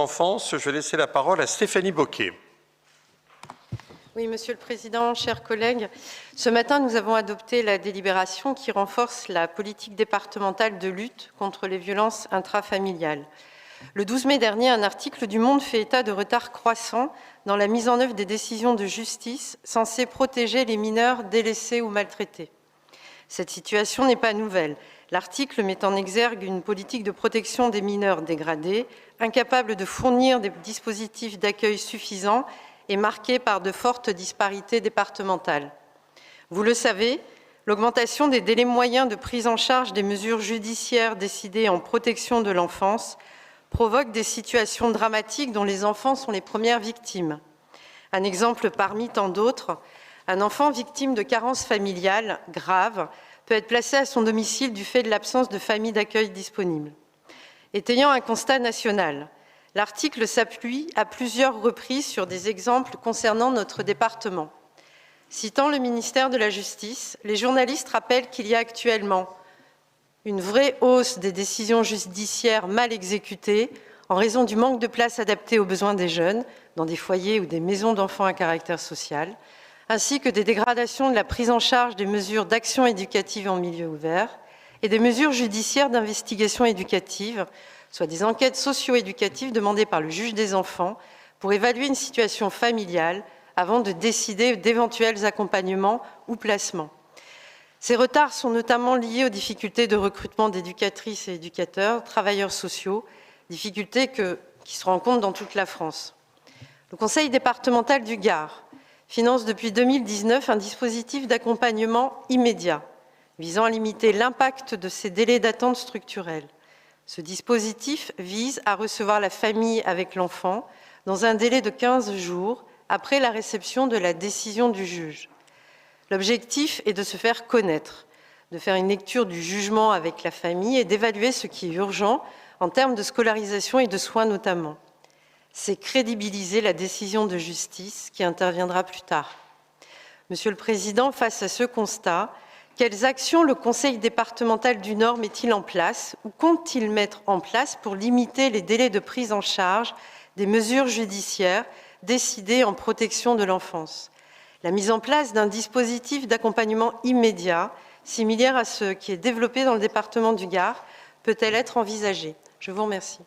Enfance, je vais laisser la parole à Stéphanie Bocquet. Oui, Monsieur le Président, chers collègues, ce matin, nous avons adopté la délibération qui renforce la politique départementale de lutte contre les violences intrafamiliales. Le 12 mai dernier, un article du Monde fait état de retards croissants dans la mise en œuvre des décisions de justice censées protéger les mineurs délaissés ou maltraités. Cette situation n'est pas nouvelle. L'article met en exergue une politique de protection des mineurs dégradés, incapable de fournir des dispositifs d'accueil suffisants et marquée par de fortes disparités départementales. Vous le savez, l'augmentation des délais moyens de prise en charge des mesures judiciaires décidées en protection de l'enfance provoque des situations dramatiques dont les enfants sont les premières victimes. Un exemple parmi tant d'autres, un enfant victime de carences familiales graves peut être placé à son domicile du fait de l'absence de famille d'accueil disponible. Étayant un constat national, l'article s'appuie à plusieurs reprises sur des exemples concernant notre département. Citant le ministère de la Justice, les journalistes rappellent qu'il y a actuellement une vraie hausse des décisions judiciaires mal exécutées en raison du manque de places adaptées aux besoins des jeunes dans des foyers ou des maisons d'enfants à caractère social, ainsi que des dégradations de la prise en charge des mesures d'action éducative en milieu ouvert et des mesures judiciaires d'investigation éducative, soit des enquêtes socio-éducatives demandées par le juge des enfants pour évaluer une situation familiale avant de décider d'éventuels accompagnements ou placements. Ces retards sont notamment liés aux difficultés de recrutement d'éducatrices et éducateurs, travailleurs sociaux, difficultés qui se rencontrent dans toute la France. Le Conseil départemental du Gard finance depuis 2019 un dispositif d'accompagnement immédiat visant à limiter l'impact de ces délais d'attente structurels. Ce dispositif vise à recevoir la famille avec l'enfant dans un délai de 15 jours après la réception de la décision du juge. L'objectif est de se faire connaître, de faire une lecture du jugement avec la famille et d'évaluer ce qui est urgent en termes de scolarisation et de soins notamment. C'est crédibiliser la décision de justice qui interviendra plus tard. Monsieur le Président, face à ce constat, quelles actions le Conseil départemental du Nord met-il en place ou compte-t-il mettre en place pour limiter les délais de prise en charge des mesures judiciaires décidées en protection de l'enfance? La mise en place d'un dispositif d'accompagnement immédiat, similaire à ce qui est développé dans le département du Gard, peut-elle être envisagée? Je vous remercie.